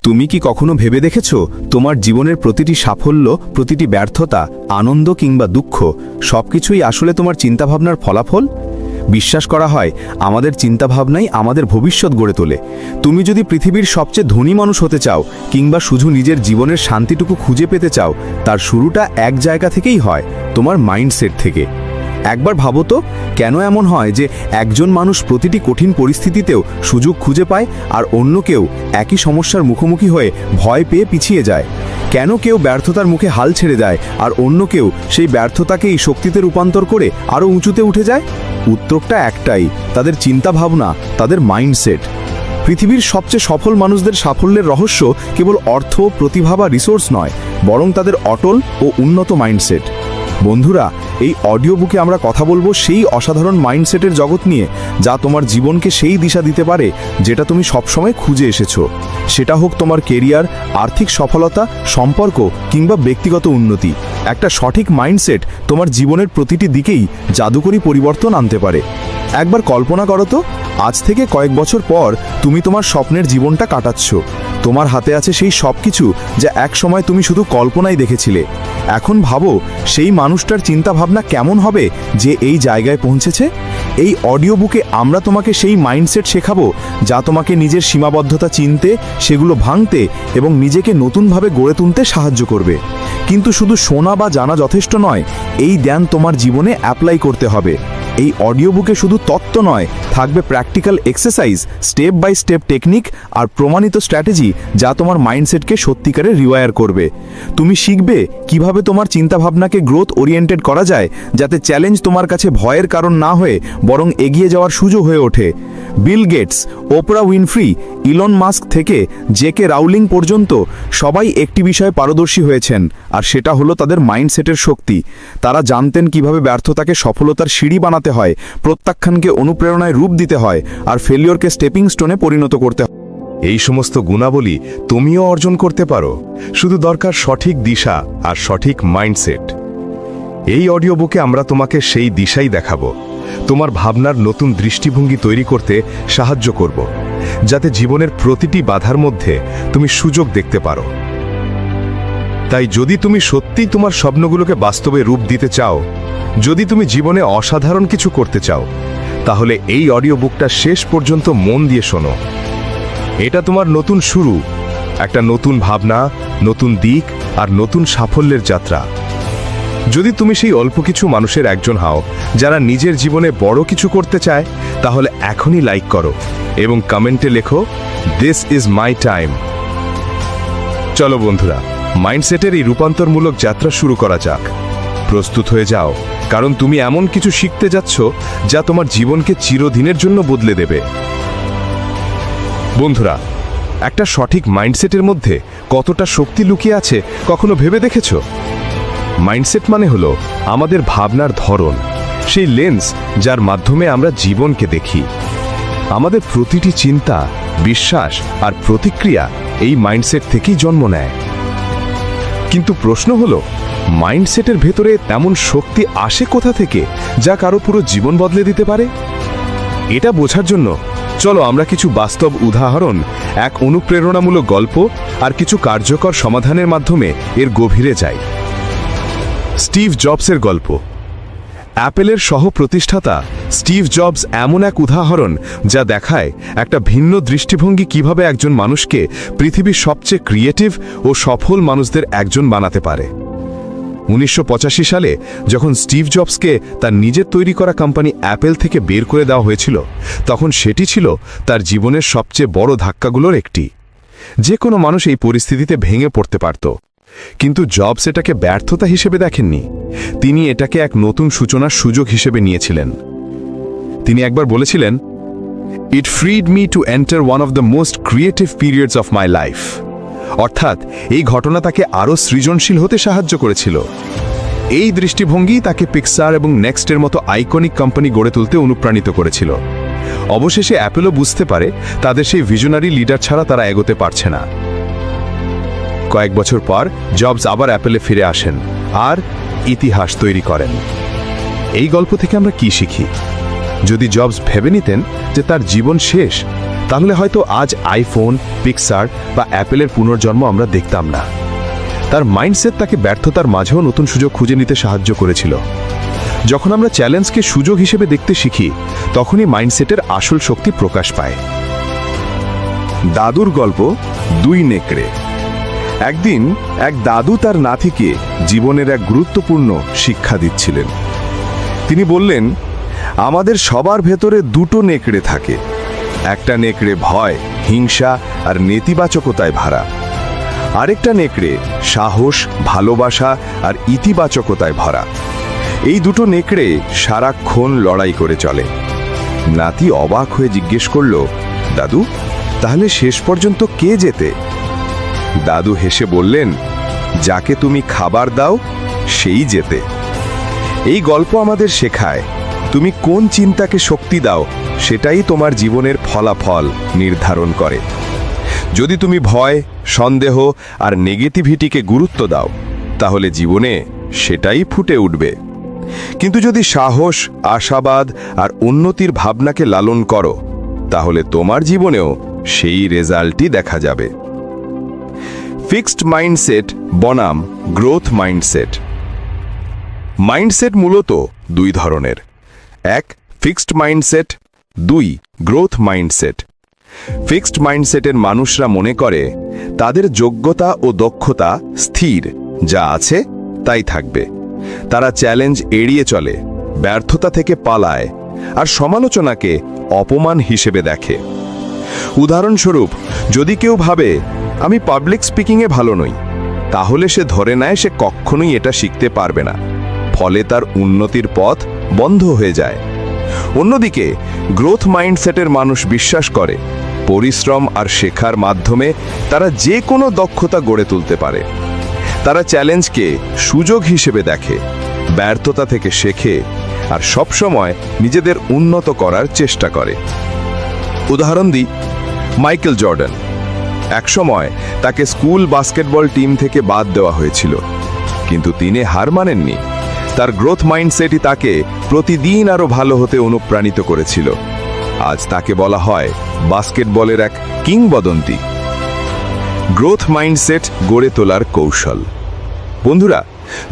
তুমি কি কখনো ভেবে দেখেছো তোমার জীবনের প্রতিটি সাফল্য, প্রতিটি ব্যর্থতা, আনন্দ কিংবা দুঃখ সবকিছুই আসলে তোমার চিন্তাভাবনার ফলাফল? বিশ্বাস করা হয় আমাদের চিন্তাভাবনাই আমাদের ভবিষ্যৎ গড়ে তোলে। তুমি যদি পৃথিবীর সবচেয়ে ধনী মানুষ হতে চাও কিংবা শুধু নিজের জীবনের শান্তিটুকু খুঁজে পেতে চাও, তার শুরুটা এক জায়গা থেকেই হয়, তোমার মাইন্ডসেট থেকে। একবার ভাবো তো, কেন এমন হয় যে একজন মানুষ প্রতিটি কঠিন পরিস্থিতিতেও সুযোগ খুঁজে পায় আর অন্য কেউ একই সমস্যার মুখোমুখি হয়ে ভয় পেয়ে পিছিয়ে যায়? কেন কেউ ব্যর্থতার মুখে হাল ছেড়ে দেয় আর অন্য কেউ সেই ব্যর্থতাকেই শক্তিতে রূপান্তর করে আরও উঁচুতে উঠে যায়? উত্তরটা একটাই, তাদের চিন্তাভাবনা, তাদের মাইন্ডসেট। পৃথিবীর সবচেয়ে সফল মানুষদের সাফল্যের রহস্য কেবল অর্থ, প্রতিভা বা রিসোর্স নয়, বরং তাদের অটল ও উন্নত মাইন্ডসেট। বন্ধুরা, এই অডিও বুকে আমরা কথা বলবো সেই অসাধারণ মাইন্ডসেটের জগৎ নিয়ে, যা তোমার জীবনকে সেই দিশা দিতে পারে যেটা তুমি সবসময় খুঁজে এসেছো। সেটা হোক তোমার কেরিয়ার, আর্থিক সফলতা, সম্পর্ক কিংবা ব্যক্তিগত উন্নতি। একটা সঠিক মাইন্ডসেট তোমার জীবনের প্রতিটি দিকেই জাদুকরী পরিবর্তন আনতে পারে। একবার কল্পনা করো তো, আজ থেকে কয়েক বছর পর তুমি তোমার স্বপ্নের জীবনটা কাটাচ্ছ। তোমার হাতে আছে সেই সব কিছু যা এক সময় তুমি শুধু কল্পনাই দেখেছিলে। এখন ভাবো সেই মানুষটার চিন্তাভাবনা কেমন হবে যে এই জায়গায় পৌঁছেছে। এই অডিও বুকে আমরা তোমাকে সেই মাইন্ডসেট শেখাবো যা তোমাকে নিজের সীমাবদ্ধতা চিনতে, সেগুলো ভাঙতে এবং নিজেকে নতুনভাবে গড়ে তুলতে সাহায্য করবে। কিন্তু শুধু শোনা বা জানা যথেষ্ট নয়, এই জ্ঞান তোমার জীবনে অ্যাপ্লাই করতে হবে। এই অডিও বুকে শুধু তত্ত্ব নয়, থাকবে practical exercise, step by step technique আর প্রমাণিত স্ট্র্যাটেজি যা তোমার মাইন্ডসেটকে সত্যিকারে রিওয়ায়ার করবে। তুমি শিখবে কিভাবে তোমার চিন্তাভাবনাকে গ্রোথ ওরিয়েন্টেড করা যায়, যাতে চ্যালেঞ্জ তোমার কাছে ভয়ের কারণ না হয়ে বরং এগিয়ে যাওয়ার সুযোগ হয়ে ওঠে। বিল গেটস, ওপরা উইনফ্রি, ইলন মাস্ক থেকে জেকে রাউলিং পর্যন্ত সবাই একটি বিষয়ে পারদর্শী হয়েছেন, আর সেটা হলো তাদের মাইন্ডসেটের শক্তি। তারা জানতেন কিভাবে ব্যর্থতাকে সফলতার সিঁড়ি বানাতে হয়, প্রত্যাখ্যানকে অনুপ্রেরণায় রূপ দিতে হয়, আর ফেলিওরকে স্টেপিং স্টোনে পরিণত করতে হয়। এই সমস্ত গুণাবলী তুমিও অর্জন করতে পারো, শুধু দরকার সঠিক দিশা আর সঠিক মাইন্ডসেট। এই অডিও বুকে আমরা তোমাকে সেই দিশাই দেখাবো, তোমার ভাবনার নতুন দৃষ্টিভঙ্গি তৈরি করতে সাহায্য করব, যাতে জীবনের প্রতিটি বাধার মধ্যে তুমি সুযোগ দেখতে পারো। তাই যদি তুমি সত্যিই তোমার স্বপ্নগুলোকে বাস্তবে রূপ দিতে চাও, যদি তুমি জীবনে অসাধারণ কিছু করতে চাও, তাহলে এই অডিও বুকটা শেষ পর্যন্ত মন দিয়ে শোনো। এটা তোমার নতুন শুরু, একটা নতুন ভাবনা, নতুন দিক আর নতুন সাফল্যের যাত্রা। যদি তুমি সেই অল্প কিছু মানুষের একজন হও যারা নিজের জীবনে বড় কিছু করতে চায়, তাহলে এখনই লাইক করো এবং কমেন্টে লেখো, দিস ইজ মাই টাইম। চলো বন্ধুরা, মাইন্ডসেটের এই রূপান্তরমূলক যাত্রা শুরু করা যাক। প্রস্তুত হয়ে যাও, কারণ তুমি এমন কিছু শিখতে যাচ্ছ যা তোমার জীবনকে চিরদিনের জন্য বদলে দেবে। বন্ধুরা, একটা সঠিক মাইন্ডসেটের মধ্যে কতটা শক্তি লুকিয়ে আছে কখনো ভেবে দেখেছো? মাইন্ডসেট মানে হলো আমাদের ভাবনার ধরন, সেই লেন্স যার মাধ্যমে আমরা জীবনকে দেখি। আমাদের প্রতিটি চিন্তা, বিশ্বাস আর প্রতিক্রিয়া এই মাইন্ডসেট থেকেই জন্ম নেয়। কিন্তু প্রশ্ন হলো, মাইন্ডসেটের ভেতরে তেমন শক্তি আসে কোথা থেকে যা কারো পুরো জীবন বদলে দিতে পারে? এটা বোঝার জন্য চলো আমরা কিছু বাস্তব উদাহরণ, এক অনুপ্রেরণামূলক গল্প আর কিছু কার্যকর সমাধানের মাধ্যমে এর গভীরে যাই। স্টিভ জবসের গল্প। অ্যাপেলের সহ প্রতিষ্ঠাতা স্টিভ জবস এমন এক উদাহরণ যা দেখায় একটা ভিন্ন দৃষ্টিভঙ্গি কিভাবে একজন মানুষকে পৃথিবীর সবচেয়ে ক্রিয়েটিভ ও সফল মানুষদের একজন বানাতে পারে। 1985 সালে যখন স্টিভ জবসকে তার নিজের তৈরি করা কোম্পানি অ্যাপেল থেকে বের করে দেওয়া হয়েছিল, তখন সেটি ছিল তার জীবনের সবচেয়ে বড় ধাক্কাগুলোর একটি। যে কোনো মানুষ এই পরিস্থিতিতে ভেঙে পড়তে পারত, কিন্তু জবস এটাকে ব্যর্থতা হিসেবে দেখেননি। তিনি এটাকে এক নতুন সূচনার সুযোগ হিসেবে নিয়েছিলেন। তিনি একবার বলেছিলেন, it freed me to enter one of the most creative periods of my life. অর্থাৎ এই ঘটনা তাকে আরও সৃজনশীল হতে সাহায্য করেছিল। এই দৃষ্টিভঙ্গি তাকে পিক্সার এবং নেক্সটের মতো আইকনিক কোম্পানি গড়ে তুলতে অনুপ্রাণিত করেছিল। অবশেষে অ্যাপেলও বুঝতে পারে তাদের সেই ভিশনারি লিডার ছাড়া তারা এগোতে পারছে না। কয়েক বছর পর জবস আবার অ্যাপেলে ফিরে আসেন আর ইতিহাস তৈরি করেন। এই গল্প থেকে আমরা কি শিখি? যদি জবস ভেবে নিতেন যে তার জীবন শেষ, তাহলে হয়তো আজ আইফোন, পিক্সার বা অ্যাপেলের পুনর্জন্ম আমরা দেখতাম না। তার মাইন্ডসেট তাকে ব্যর্থতার মাঝেও নতুন সুযোগ খুঁজে নিতে সাহায্য করেছিল। যখন আমরা চ্যালেঞ্জকে সুযোগ হিসেবে দেখতে শিখি, তখনই মাইন্ডসেটের আসল শক্তি প্রকাশ পায়। দাদুর গল্প, 2 নেকড়ে। একদিন এক দাদু তার নাতিকে জীবনের এক গুরুত্বপূর্ণ শিক্ষা দিচ্ছিলেন। তিনি বললেন, আমাদের সবার ভেতরে 2টো নেকড়ে থাকে। একটা নেকড়ে ভয়, হিংসা আর নেতিবাচকতায় ভরা। আরেকটা নেকড়ে সাহস, ভালোবাসা আর ইতিবাচকতায় ভরা। এই 2টো নেকড়ে সারাক্ষণ লড়াই করে চলে। নাতি অবাক হয়ে জিজ্ঞেস করল, দাদু, তাহলে শেষ পর্যন্ত কে জেতে? দাদু হেসে বললেন, যাকে তুমি খাবার দাও সেই জেতে। এই গল্প আমাদের শেখায়, তুমি কোন চিন্তাকে শক্তি দাও সেটাই তোমার জীবনের ফলাফল নির্ধারণ করে। যদি তুমি ভয়, সন্দেহ আর নেগেটিভিটিকে গুরুত্ব দাও, তাহলে জীবনে সেটাই ফুটে উঠবে। কিন্তু যদি সাহস, আশাবাদ আর উন্নতির ভাবনাকে লালন করো, তাহলে তোমার জীবনেও সেই রেজাল্টই দেখা যাবে। ফিক্সড মাইন্ডসেট বনাম গ্রোথ মাইন্ডসেট। মাইন্ডসেট মূলত 2 ধরনের। 1 fixed mindset, 2 growth mindset. Fixed মাইন্ডসেটের মানুষরা মনে করে তাদের যোগ্যতা ও দক্ষতা স্থির, যা আছে তাই থাকবে। তারা চ্যালেঞ্জ এড়িয়ে চলে, ব্যর্থতা থেকে পালায় আর সমালোচনাকে অপমান হিসেবে দেখে। উদাহরণস্বরূপ, যদি কেউ ভাবে আমি পাবলিক স্পিকিংয়ে ভালো নই, তাহলে সে ধরে নেয় সে কখনোই এটা শিখতে পারবে না। ফলে তার উন্নতির পথ বন্ধ হয়ে যায়। অন্যদিকে গ্রোথ মাইন্ডসেটের মানুষ বিশ্বাস করে পরিশ্রম আর শেখার মাধ্যমে তারা যে কোনো দক্ষতা গড়ে তুলতে পারে। তারা চ্যালেঞ্জকে সুযোগ হিসেবে দেখে, ব্যর্থতা থেকে শেখে আর সবসময় নিজেদের উন্নত করার চেষ্টা করে। উদাহরণ দিই, মাইকেল জর্ডান। একসময় তাকে স্কুল বাস্কেটবল টিম থেকে বাদ দেওয়া হয়েছিল, কিন্তু তিনি হার মানেননি। তার গ্রোথ মাইন্ডসেটই তাকে প্রতিদিন আরো ভালো হতে অনুপ্রাণিত করেছিল। আজ তাকে বলা হয় বাস্কেটবলের এক কিংবদন্তি। গ্রোথ মাইন্ডসেট গড়ে তোলার কৌশল। বন্ধুরা,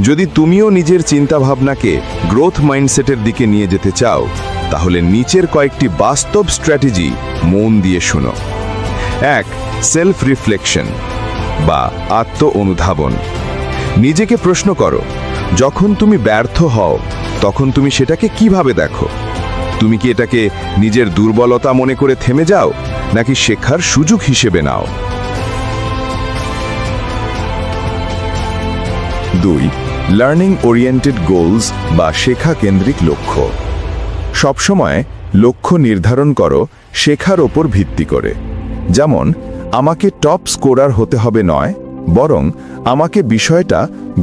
যদি তুমিও নিজের চিন্তাভাবনাকে গ্রোথ মাইন্ডসেটের দিকে নিয়ে যেতে চাও, তাহলে নিচের কয়েকটি বাস্তব স্ট্র্যাটেজি মন দিয়ে শোনো। 1 সেলফ রিফ্লেকশন বা আত্ম অনুধাবন। নিজেকে প্রশ্ন করো, যখন তুমি ব্যর্থ হও তখন তুমি সেটাকে কিভাবে দেখো? তুমি কি এটাকে নিজের দুর্বলতা মনে করে থেমে যাও, নাকি শেখার সুযোগ হিসেবে নাও? 2 লার্নিং ওরিয়েন্টেড গোলস বা শেখা কেন্দ্রিক লক্ষ্য। সবসময় লক্ষ্য নির্ধারণ করো শেখার ওপর ভিত্তি করে। যেমন, আমাকে টপ স্কোরার হতে হবে নয়, বরং আমাকে বিষয়টা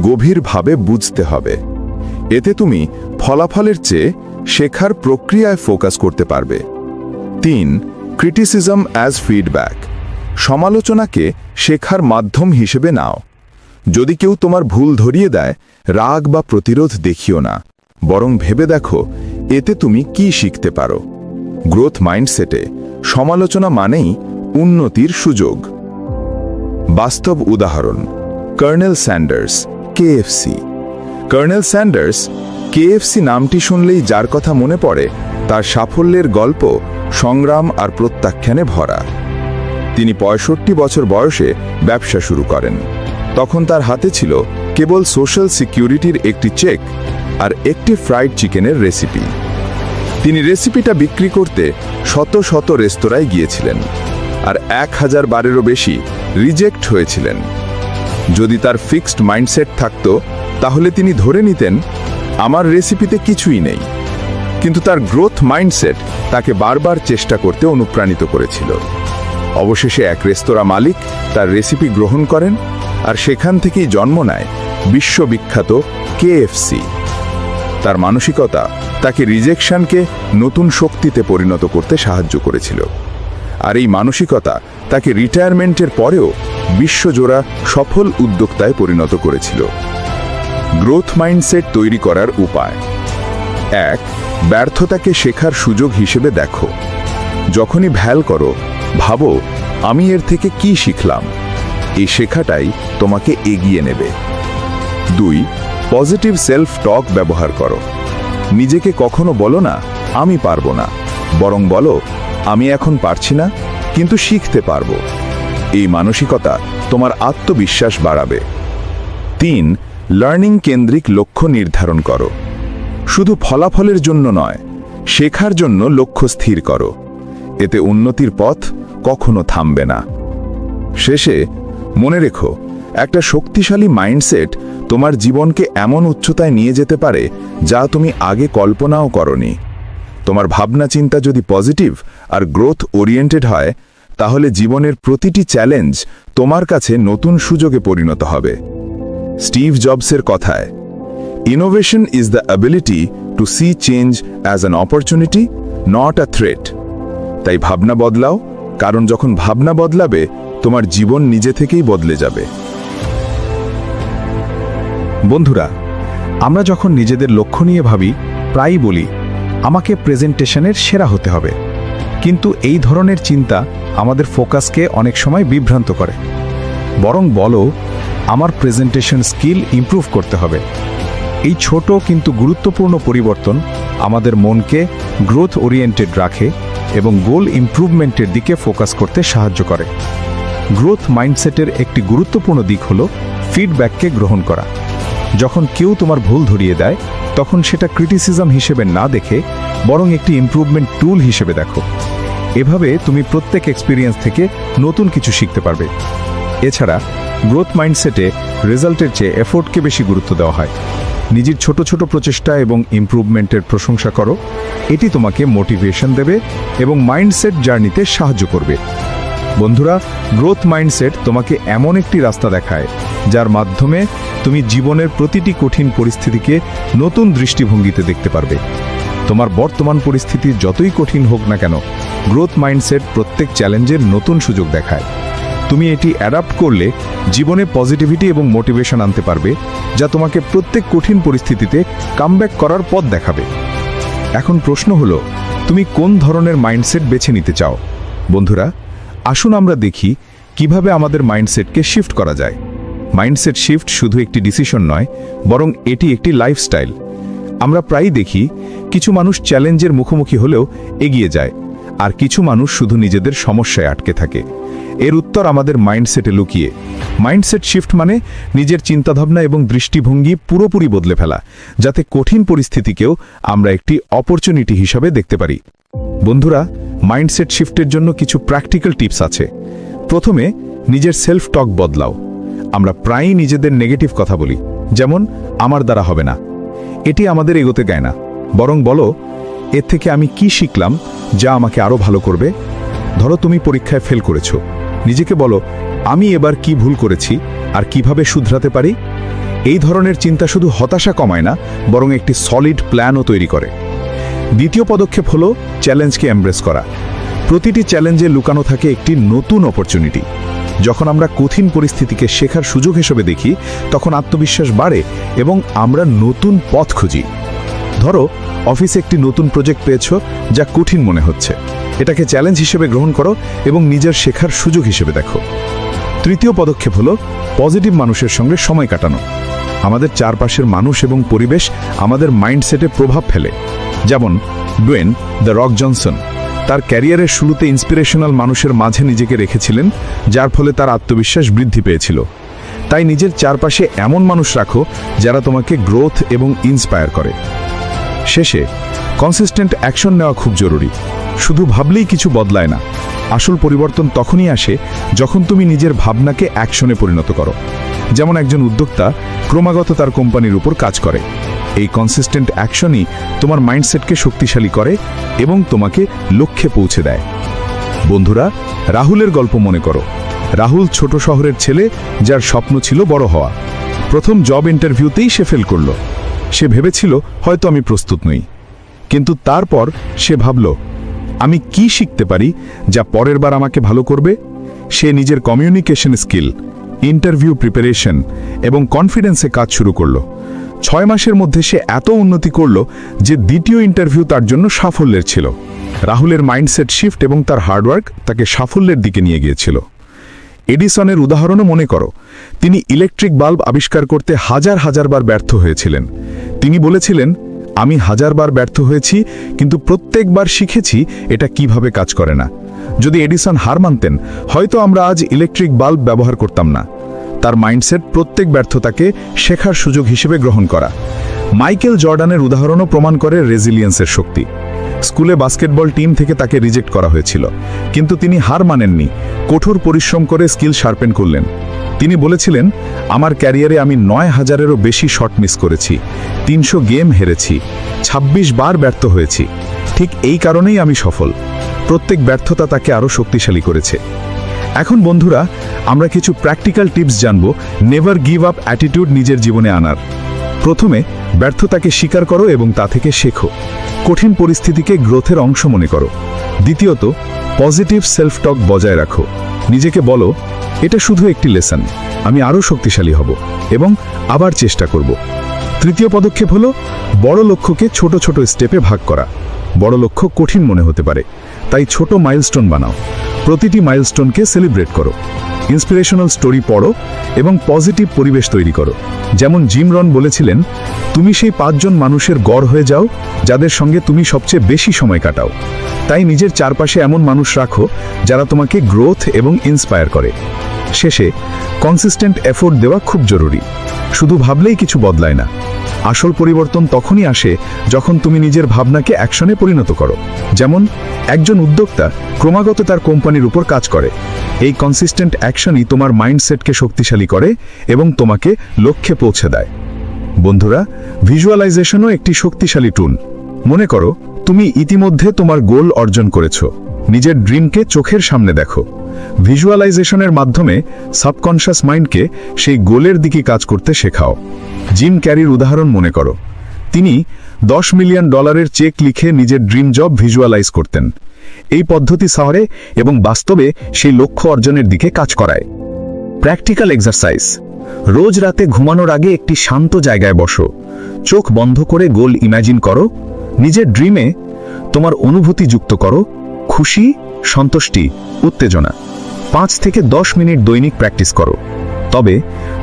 গভীরভাবে বুঝতে হবে। এতে তুমি ফলাফলের চেয়ে শেখার প্রক্রিয়ায় ফোকাস করতে পারবে। 3 ক্রিটিসিজম অ্যাজ ফিডব্যাক। সমালোচনাকে শেখার মাধ্যম হিসেবে নাও। যদি কেউ তোমার ভুল ধরিয়ে দেয়, রাগ বা প্রতিরোধ দেখিও না, বরং ভেবে দেখো এতে তুমি কি শিখতে পারো। গ্রোথ মাইন্ডসেটে সমালোচনা মানেই উন্নতির সুযোগ। বাস্তব উদাহরণ, colonel Sanders, KFC. Colonel Sanders, KFC নামটি শুনলেই যার কথা মনে পড়ে তার সাফল্যের গল্প সংগ্রাম আর প্রত্যাখ্যানে ভরা। তিনি 65 বছর বয়সে ব্যবসা শুরু করেন। তখন তার হাতে ছিল কেবল সোশ্যাল সিকিউরিটির একটি চেক আর একটি ফ্রাইড চিকেনের রেসিপি। তিনি রেসিপিটা বিক্রি করতে শত শত রেস্তোরাঁয় গিয়েছিলেন আর 1000 বারেরও বেশি রিজেক্ট হয়েছিলেন। যদি তার ফিক্সড মাইন্ডসেট থাকত, তাহলে তিনি ধরে নিতেন আমার রেসিপিতে কিছুই নেই। কিন্তু তার গ্রোথ মাইন্ডসেট তাকে বারবার চেষ্টা করতে অনুপ্রাণিত করেছিল। অবশেষে এক রেস্তোরাঁ মালিক তার রেসিপি গ্রহণ করেন আর সেখান থেকেই জন্ম নেয় বিশ্ববিখ্যাত কেএফসি। তার মানসিকতা তাকে রিজেকশনকে নতুন শক্তিতে পরিণত করতে সাহায্য করেছিল, আর এই মানসিকতা তাকে রিটায়ারমেন্টের পরেও বিশ্বজোড়া সফল উদ্যোক্তায় পরিণত করেছিল। গ্রোথ মাইন্ডসেট তৈরি করার উপায়। 1 ব্যর্থতাকে শেখার সুযোগ হিসেবে দেখো। যখনই ভ্যাল করো, ভাবো আমি এর থেকে কি শিখলাম। এই শেখাটাই তোমাকে এগিয়ে নেবে। 2. পজিটিভ সেলফ টক ব্যবহার করো। নিজেকে কখনো বলো না আমি পারবো না, বরং বলো আমি এখন পারছি না কিন্তু শিখতে পারবো। এই মানসিকতা তোমার আত্মবিশ্বাস বাড়াবে। 3. লার্নিং কেন্দ্রিক লক্ষ্য নির্ধারণ করো। শুধু ফলাফলের জন্য নয়, শেখার জন্য লক্ষ্য স্থির করো। এতে উন্নতির পথ কখনো থামবে না। শেষে মনে রেখো, একটা শক্তিশালী মাইন্ডসেট তোমার জীবনকে এমন উচ্চতায় নিয়ে যেতে পারে যা তুমি আগে কল্পনাও করনি। তোমার ভাবনা চিন্তা যদি পজিটিভ আর গ্রোথ ওরিয়েন্টেড হয়, তাহলে জীবনের প্রতিটি চ্যালেঞ্জ তোমার কাছে নতুন সুযোগে পরিণত হবে। স্টিভ জবসের কথায়, innovation is the ability to see change as an opportunity, not a threat. তাই ভাবনা বদলাও, কারণ যখন ভাবনা বদলাবে তোমার জীবন নিজে থেকেই বদলে যাবে। বন্ধুরা, আমরা যখন নিজেদের লক্ষ্য নিয়ে ভাবি, প্রায়ই বলি আমাকে প্রেজেন্টেশনের সেরা হতে হবে। কিন্তু এই ধরনের চিন্তা আমাদের ফোকাসকে অনেক সময় বিভ্রান্ত করে। বরং বলো আমার প্রেজেন্টেশন স্কিল ইমপ্রুভ করতে হবে। এই ছোট কিন্তু গুরুত্বপূর্ণ পরিবর্তন আমাদের মনকে গ্রোথ ওরিয়েন্টেড রাখে এবং গোল ইমপ্রুভমেন্টের দিকে ফোকাস করতে সাহায্য করে। গ্রোথ মাইন্ডসেটের একটি গুরুত্বপূর্ণ দিক হল ফিডব্যাককে গ্রহণ করা। যখন কেউ তোমার ভুল ধরিয়ে দেয়, তখন সেটা ক্রিটিসিজম হিসেবে না দেখে বরং একটি ইমপ্রুভমেন্ট টুল হিসেবে দেখো। এভাবে তুমি প্রত্যেক এক্সপিরিয়েন্স থেকে নতুন কিছু শিখতে পারবে। এছাড়া গ্রোথ মাইন্ডসেটে রেজাল্টের চেয়ে এফোর্টকে বেশি গুরুত্ব দেওয়া হয়। নিজের ছোট ছোট প্রচেষ্টা এবং ইমপ্রুভমেন্টের প্রশংসা করো। এটি তোমাকে মোটিভেশন দেবে এবং মাইন্ডসেট জার্নিতে সাহায্য করবে। বন্ধুরা, গ্রোথ মাইন্ডসেট তোমাকে এমন একটি রাস্তা দেখায় যার মাধ্যমে তুমি জীবনের প্রতিটি কঠিন পরিস্থিতিকে নতুন দৃষ্টিভঙ্গিতে দেখতে পারবে। তোমার বর্তমান পরিস্থিতি যতই কঠিন হোক না কেন, গ্রোথ মাইন্ডসেট প্রত্যেক চ্যালেঞ্জের নতুন সুযোগ দেখায়। তুমি এটি অ্যাডাপ্ট করলে জীবনে পজিটিভিটি এবং মোটিভেশন আনতে পারবে, যা তোমাকে প্রত্যেক কঠিন পরিস্থিতিতে কামব্যাক করার পথ দেখাবে। এখন প্রশ্ন হলো, তুমি কোন ধরনের মাইন্ডসেট বেছে নিতে চাও? বন্ধুরা, আসুন আমরা দেখি কিভাবে আমাদের মাইন্ডসেটকে শিফট করা যায়। মাইন্ডসেট শিফট শুধু একটি ডিসিশন নয়, বরং এটি একটি লাইফস্টাইল। আমরা প্রায়ই দেখি কিছু মানুষ চ্যালেঞ্জের মুখোমুখি হলেও এগিয়ে যায়, আর কিছু মানুষ শুধু নিজেদের সমস্যায় আটকে থাকে। এর উত্তর আমাদের মাইন্ডসেটে লুকিয়ে। মাইন্ডসেট শিফট মানে নিজের চিন্তাভাবনা এবং দৃষ্টিভঙ্গি পুরোপুরি বদলে ফেলা, যাতে কঠিন পরিস্থিতিকেও আমরা একটি অপরচুনিটি হিসাবে দেখতে পারি। বন্ধুরা, মাইন্ডসেট শিফটের জন্য কিছু প্র্যাকটিক্যাল টিপস আছে। প্রথমে, নিজের সেলফ টক বদলাও। আমরা প্রায়ই নিজেদের নেগেটিভ কথা বলি, যেমন আমার দ্বারা হবে না। এটি আমাদের এগোতে দেয় না। বরং বলো, এর থেকে আমি কি শিখলাম যা আমাকে আরও ভালো করবে। ধরো তুমি পরীক্ষায় ফেল করেছো, নিজেকে বলো আমি এবার কি ভুল করেছি আর কিভাবে শুধরাতে পারি। এই ধরনের চিন্তা শুধু হতাশা কমায় না, বরং একটি সলিড প্ল্যানও তৈরি করে। দ্বিতীয় পদক্ষেপ হলো চ্যালেঞ্জকে এমব্রেস করা। প্রতিটি চ্যালেঞ্জে লুকানো থাকে একটি নতুন অপরচুনিটি। যখন আমরা কঠিন পরিস্থিতিকে শেখার সুযোগ হিসেবে দেখি, তখন আত্মবিশ্বাস বাড়ে এবং আমরা নতুন পথ খুঁজি। ধরো অফিসে একটি নতুন প্রজেক্ট পেয়েছো যা কঠিন মনে হচ্ছে। এটাকে চ্যালেঞ্জ হিসেবে গ্রহণ করো এবং নিজের শেখার সুযোগ হিসেবে দেখো। তৃতীয় পদক্ষেপ হলো পজিটিভ মানুষের সঙ্গে সময় কাটানো। আমাদের চারপাশের মানুষ এবং পরিবেশ আমাদের মাইন্ডসেটে প্রভাব ফেলে। যেমন ডুয়েন দ্য রক জনসন তার ক্যারিয়ারের শুরুতে ইন্সপিরেশনাল মানুষের মাঝে নিজেকে রেখেছিলেন, যার ফলে তার আত্মবিশ্বাস বৃদ্ধি পেয়েছিল। তাই নিজের চারপাশে এমন মানুষ রাখো যারা তোমাকে গ্রোথ এবং ইন্সপায়ার করে। শেষে, কনসিস্টেন্ট অ্যাকশন নেওয়া খুব জরুরি। শুধু ভাবলেই কিছু বদলায় না। আসল পরিবর্তন তখনই আসে যখন তুমি নিজের ভাবনাকে অ্যাকশনে পরিণত করো। যেমন একজন উদ্যোক্তা ক্রমাগত তার কোম্পানির উপর কাজ করে। এই কনসিস্টেন্ট অ্যাকশনই তোমার মাইন্ডসেটকে শক্তিশালী করে এবং তোমাকে লক্ষ্যে পৌঁছে দেয়। বন্ধুরা, রাহুলের গল্প মনে করো। রাহুল ছোট শহরের ছেলে, যার স্বপ্ন ছিল বড় হওয়া। প্রথম জব ইন্টারভিউতেই সে ফেল করল। সে ভেবেছিল হয়তো আমি প্রস্তুত নই। কিন্তু তারপর সে ভাবল, আমি কি শিখতে পারি যা পরের বার আমাকে ভালো করবে। সে নিজের কমিউনিকেশন স্কিল, ইন্টারভিউ প্রিপারেশন এবং কনফিডেন্সে কাজ শুরু করল। 6 মাসের মধ্যে সে এত উন্নতি করল যে দ্বিতীয় ইন্টারভিউ তার জন্য সাফল্যের ছিল। রাহুলের মাইন্ডসেট শিফট এবং তার হার্ডওয়ার্ক তাকে সাফল্যের দিকে নিয়ে গিয়েছিল। এডিসনের উদাহরণও মনে করো। তিনি ইলেকট্রিক বাল্ব আবিষ্কার করতে হাজার হাজার বার ব্যর্থ হয়েছিলেন। তিনি বলেছিলেন, আমি হাজারবার ব্যর্থ হয়েছি, কিন্তু প্রত্যেকবার শিখেছি এটা কিভাবে কাজ করে না। যদি এডিসন হার মানতেন, হয়তো আমরা আজ ইলেকট্রিক বাল্ব ব্যবহার করতাম না। তার মাইন্ডসেট প্রত্যেক ব্যর্থতাকে শেখার সুযোগ হিসেবে গ্রহণ করা। মাইকেল জর্ডানের উদাহরণও প্রমাণ করে রেজিলিয়েন্সের শক্তি। স্কুলে বাস্কেটবল টিম থেকে তাকে রিজেক্ট করা হয়েছিল, কিন্তু তিনি হার মানেননি, কঠোর পরিশ্রম করে স্কিল শার্পেন করলেন। তিনি বলেছিলেন, আমার ক্যারিয়ারে আমি ৯,০০০-এরও বেশি শট মিস করেছি, ৩০০ গেম হেরেছি, ২৬ বার ব্যর্থ হয়েছি। ঠিক এই কারণেই আমি সফল। প্রত্যেক ব্যর্থতা তাকে আরও শক্তিশালী করেছে। এখন বন্ধুরা, আমরা কিছু প্র্যাকটিক্যাল টিপস জানব নেভার গিভ আপ অ্যাটিটিউড নিজের জীবনে আনার। প্রথমে, ব্যর্থতাকে স্বীকার করো এবং তা থেকে শেখো। কঠিন পরিস্থিতিকে গ্রোথের অংশ মনে করো। দ্বিতীয়ত, পজিটিভ সেলফ টক বজায় রাখো। নিজেকে বলো, এটা শুধু একটি লেসন, আমি আরও শক্তিশালী হব এবং আবার চেষ্টা করব। তৃতীয় পদক্ষেপ হলো বড় লক্ষ্যকে ছোট ছোট স্টেপে ভাগ করা। বড় লক্ষ্য কঠিন মনে হতে পারে, তাই ছোট মাইলস্টোন বানাও। প্রতিটি মাইলস্টোনকে সেলিব্রেট করো। ইন্সপিরেশনাল স্টোরি পড়ো এবং পজিটিভ পরিবেশ তৈরি করো। যেমন জিম রন বলেছিলেন, তুমি সেই ৫ জন মানুষের গড় হয়ে যাও যাদের সঙ্গে তুমি সবচেয়ে বেশি সময় কাটাও। তাই নিজের চারপাশে এমন মানুষ রাখো যারা তোমাকে গ্রোথ এবং ইন্সপায়ার করে। শেষে, কনসিস্টেন্ট এফোর্ট দেওয়া খুব জরুরি। শুধু ভাবলেই কিছু বদলায় না। আসল পরিবর্তন তখনই আসে যখন তুমি নিজের ভাবনাকে অ্যাকশনে পরিণত করো। যেমন একজন উদ্যোক্তা ক্রমাগত তার কোম্পানির উপর কাজ করে। এই কনসিস্টেন্ট অ্যাকশনই তোমার মাইন্ডসেটকে শক্তিশালী করে এবং তোমাকে লক্ষ্যে পৌঁছে দেয়। বন্ধুরা, ভিজুয়ালাইজেশনও একটি শক্তিশালী টুল। মনে করো, তুমি ইতিমধ্যে তোমার গোল অর্জন করেছো। নিজের ড্রিমকে চোখের সামনে দেখো। ভিজুয়ালাইজেশনের মাধ্যমে সাবকনশাস মাইন্ডকে সেই গোলের দিকে কাজ করতে শেখাও। জিম ক্যারির উদাহরণ মনে করো। তিনি $10 মিলিয়ন চেক লিখে নিজের ড্রিম জব ভিজুয়ালাইজ করতেন। এই পদ্ধতি শহরে এবং বাস্তবে সেই লক্ষ্য অর্জনের দিকে কাজ করায়। Practical exercise. রোজ রাতে ঘুমানোর আগে একটি শান্ত জায়গায় বসো। চোখ বন্ধ করে গোল ইমাজিন করো। নিজের ড্রিমে তোমার অনুভূতি যুক্ত করো, খুশি, সন্তুষ্টি, উত্তেজনা। 5 থেকে 10 মিনিট দৈনিক প্র্যাকটিস করো। তবে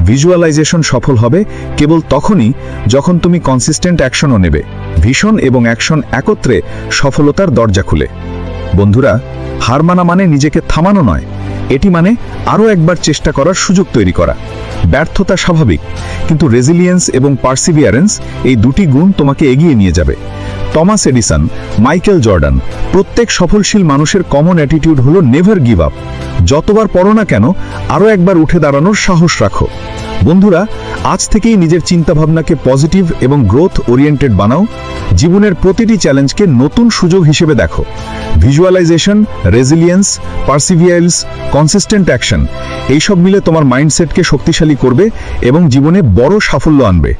ভিজুয়ালাইজেশন সফল হবে কেবল তখনই যখন তুমি কনসিস্টেন্ট অ্যাকশনও নেবে। ভিশন এবং অ্যাকশন একত্রে সফলতার দরজা খুলে। বন্ধুরা, হার মানা মানে নিজেকে থামানো নয়, এটি মানে আরও একবার চেষ্টা করার সুযোগ তৈরি করা। ব্যর্থতা স্বাভাবিক, কিন্তু রেজিলিয়েন্স এবং পার্সিভিয়ারেন্স এই দুটি গুণ তোমাকে এগিয়ে নিয়ে যাবে। টমাস এডিসন, মাইকেল জর্ডান, প্রত্যেক সফলশীল মানুষের কমন অ্যাটিটিউড হলো নেভার গিভ আপ। যতবার পড়ো না কেন, আরও একবার উঠে দাঁড়ানোর সাহস রাখো। বন্ধুরা, আজ থেকেই নিজের চিন্তাভাবনাকে পজিটিভ এবং গ্রোথ ওরিয়েন্টেড বানাও। জীবনের প্রতিটি চ্যালেঞ্জকে নতুন সুযোগ হিসেবে দেখো। Visualisation, resilience, perseverance, consistent action, এইসব মিলে তোমার মাইন্ডসেটকে শক্তিশালী করবে এবং জীবনে বড় সাফল্য আনবে।